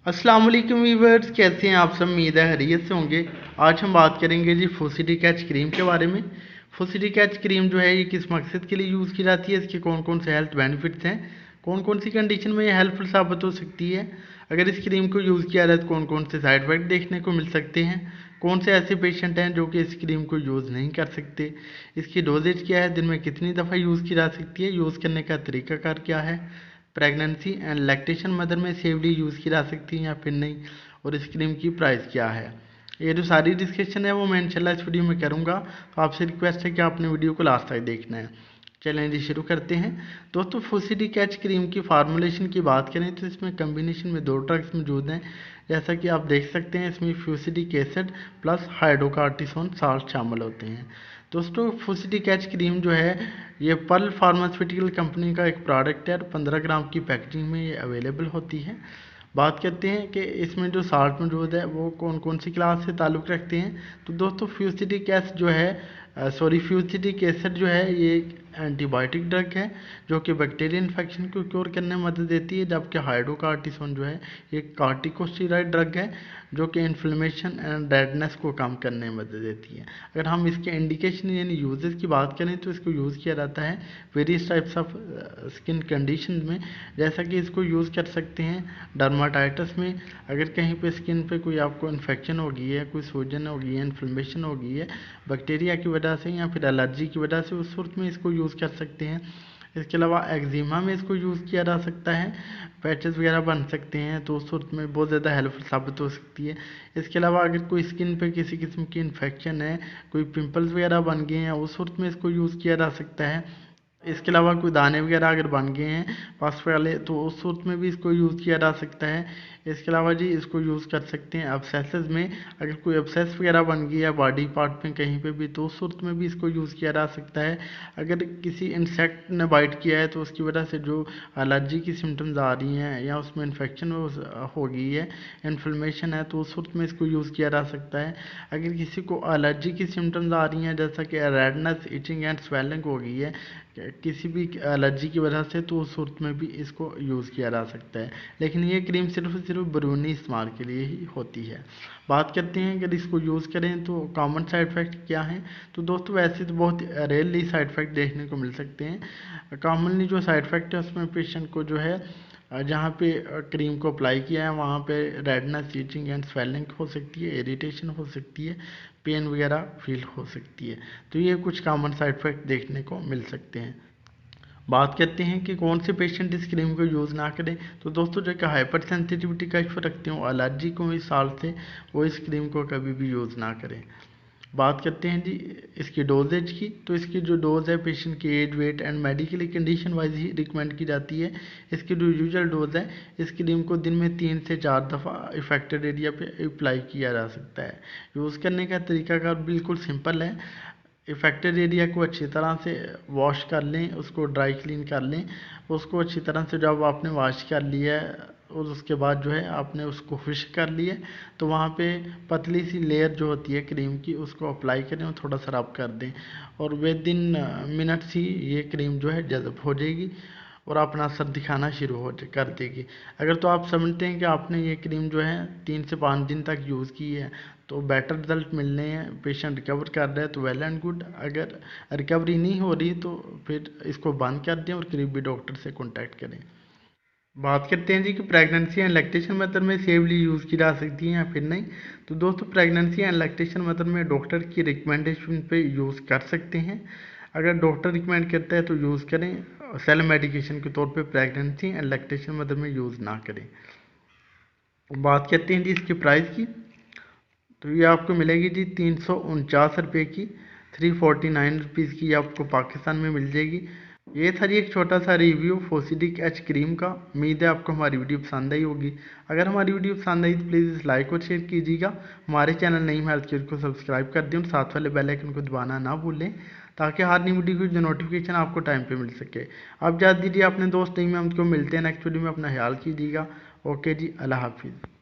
अस्सलाम वालेकुम व्यूअर्स, कैसे हैं आप सब। उम्मीद है खैरियत से होंगे। आज हम बात करेंगे जी फुसिडी कैच क्रीम के बारे में। फुसिडी कैच क्रीम जो है ये किस मकसद के लिए यूज़ की जाती है, इसके कौन कौन से हेल्थ बेनिफिट्स हैं, कौन कौन सी कंडीशन में ये हेल्पफुल साबित हो सकती है, अगर इस क्रीम को यूज़ किया जाए तो कौन कौन से साइड इफेक्ट देखने को मिल सकते हैं, कौन से ऐसे पेशेंट हैं जो कि इस क्रीम को यूज़ नहीं कर सकते, इसकी डोजेज क्या है, दिन में कितनी दफ़ा यूज़ की जा सकती है, यूज़ करने का तरीकाकार क्या है, प्रेगनेंसी एंड लैक्टेशन मदर में सेफली यूज़ की जा सकती है या फिर नहीं, और इस क्रीम की प्राइस क्या है। ये जो सारी डिस्कशन है वो मैं इंशाल्लाह इस वीडियो में करूँगा, तो आपसे रिक्वेस्ट है कि आपने वीडियो को लास्ट तक देखना है। चलें जी शुरू करते हैं। दोस्तों फुसिडी कैच क्रीम की फार्मूलेशन की बात करें तो इसमें कम्बिनेशन में 2 ड्रग्स मौजूद हैं। जैसा कि आप देख सकते हैं इसमें fusidic acid plus hydrocortisone salt शामिल होते हैं। दोस्तों फुसिडी कैच क्रीम जो है ये पर्ल फार्मास्यूटिकल कंपनी का एक प्रोडक्ट है और 15 ग्राम की पैकेजिंग में ये अवेलेबल होती है। बात करते हैं कि इसमें जो साल्ट मौजूद है वो कौन कौन सी क्लास से ताल्लुक़ रखते हैं। तो दोस्तों फ्यूसिडिक एसिड जो है फ्यूसिडिक एसिड जो है ये एक एंटीबायोटिक ड्रग है जो कि बैक्टीरियल इन्फेक्शन को क्योर करने में मदद देती है, जबकि हाइड्रोकार्टिसोन जो है ये कार्टिकोस्टेरॉइड ड्रग है जो कि इन्फ्लेमेशन एंड रेडनेस को कम करने में मदद देती है। अगर हम इसके इंडिकेशन यानी यूजेस की बात करें तो इसको यूज़ किया जाता है various types of skin condition में। जैसा कि इसको यूज़ कर सकते हैं डर्माटाइटिस में, अगर कहीं पे स्किन पे कोई आपको इन्फेक्शन हो गई है, कोई सूजन हो गई है, इन्फ्लेमेशन हो गई है बैक्टीरिया की वजह से या फिर एलर्जी की वजह से, उस सूरत में इसको यूज़ कर सकते हैं। इसके अलावा एक्जिमा में इसको यूज़ किया जा सकता है, पैचेस वगैरह बन सकते हैं तो उस सूरत में बहुत ज़्यादा हेल्पफुल साबित हो सकती है। इसके अलावा अगर कोई स्किन पे किसी किस्म की इन्फेक्शन है, कोई पिंपल्स वगैरह बन गए हैं, उस सूरत में इसको यूज़ किया जा सकता है। इसके अलावा कोई दाने वगैरह अगर बन गए हैं पास वाले तो उस सूरत में भी इसको यूज़ किया जा सकता है। इसके अलावा जी इसको यूज़ कर सकते हैं अब्सेसेस में, अगर कोई अब्सेस वगैरह बन गई है बॉडी पार्ट में कहीं पे भी तो उस सूरत में भी इसको यूज़ किया जा सकता है। अगर किसी इंसेक्ट ने बाइट किया है तो उसकी वजह से जो एलर्जी की सिम्टम्स आ रही हैं या उसमें इन्फेक्शन हो गई है, इन्फ्लेमेशन है, तो उस सूरत में इसको यूज़ किया जा सकता है। अगर किसी को एलर्जी की सिम्टम्स आ रही हैं जैसा कि रेडनेस, इचिंग एंड स्वेलिंग हो गई है किसी भी एलर्जी की वजह से, तो उस सूरत में भी इसको यूज़ किया जा सकता है। लेकिन ये क्रीम सिर्फ बैरूनी इस्तेमाल के लिए ही होती है। बात करते हैं अगर इसको यूज़ करें तो कॉमन साइड इफ़ेक्ट क्या हैं। तो दोस्तों वैसे तो बहुत रेयरली साइड इफ़ेक्ट देखने को मिल सकते हैं। कॉमनली जो साइड इफ़ेक्ट है उसमें पेशेंट को जो है जहाँ पे क्रीम को अप्लाई किया है वहाँ पे रेडनेस, ईचिंग एंड स्वेलिंग हो सकती है, इरिटेशन हो सकती है, पेन वगैरह फील हो सकती है। तो ये कुछ कॉमन साइड इफ़ेक्ट देखने को मिल सकते हैं। बात करते हैं कि कौन से पेशेंट इस क्रीम को यूज़ ना करें। तो दोस्तों जो कि हाइपर सेंसिटिविटी का इशू रखते हो, एलर्जी को इस साल से, वो इस क्रीम को कभी भी यूज़ ना करें। बात करते हैं जी इसकी डोजेज की। तो इसकी जो डोज़ है पेशेंट की age, weight and medically condition wise ही रिकमेंड की जाती है। इसकी जो यूजुअल डोज है इस क्रीम को दिन में 3 से 4 दफ़ा इफेक्टेड एरिया पे अप्लाई किया जा सकता है। यूज़ करने का तरीकाकार बिल्कुल सिंपल है। इफेक्टेड एरिया को अच्छी तरह से वॉश कर लें, उसको ड्राई क्लीन कर लें, उसको अच्छी तरह से जब आपने वॉश कर लिया है और उसके बाद जो है आपने उसको खुश कर लिया तो वहाँ पे पतली सी लेयर जो होती है क्रीम की उसको अप्लाई करें और थोड़ा सा रब कर दें, और विद इन मिनट्स ही ये क्रीम जो है जज़ब हो जाएगी और अपना असर दिखाना शुरू हो कर देगी। अगर तो आप समझते हैं कि आपने ये क्रीम जो है 3 से 5 दिन तक यूज़ की है तो बेटर रिजल्ट मिलने हैं, पेशेंट रिकवर कर रहा है तो वेल एंड गुड। अगर रिकवरी नहीं हो रही तो फिर इसको बंद कर दें और करीबी डॉक्टर से कॉन्टैक्ट करें। बात करते हैं जी कि प्रेगनेंसी एंड लैक्टेशन मेथड में सेफली यूज़ की जा सकती है या फिर नहीं। तो दोस्तों प्रेगनेंसी एंड लैक्टेशन मेथड में डॉक्टर की रिकमेंडेशन पे यूज़ कर सकते हैं। अगर डॉक्टर रिकमेंड करता है तो यूज़ करें, सेल मेडिकेशन के तौर पे प्रेगनेंसी एंड लैक्टेशन मेथड में यूज़ ना करें। बात करते हैं जी इसकी प्राइस की। तो ये आपको मिलेगी जी 349 रुपये की, 349 रुपीज़ की आपको पाकिस्तान में मिल जाएगी। ये था जी एक छोटा सा रिव्यू फोसिडिक एच क्रीम का। उम्मीद है आपको हमारी वीडियो पसंद आई होगी। अगर हमारी वीडियो पसंद आई तो प्लीज़ लाइक और शेयर कीजिएगा। हमारे चैनल नईम हेल्थ केयर को सब्सक्राइब कर दें और साथ वाले बेल आइकन को दबाना ना भूलें ताकि हर नई वीडियो की जो नोटिफिकेशन आपको टाइम पे मिल सके। आप जा दीजिए अपने दोस्त नईम, हम को मिलते हैं नेक्स्ट वीडियो में। अपना ख्याल कीजिएगा। ओके जी, अल्लाह हाफिज़।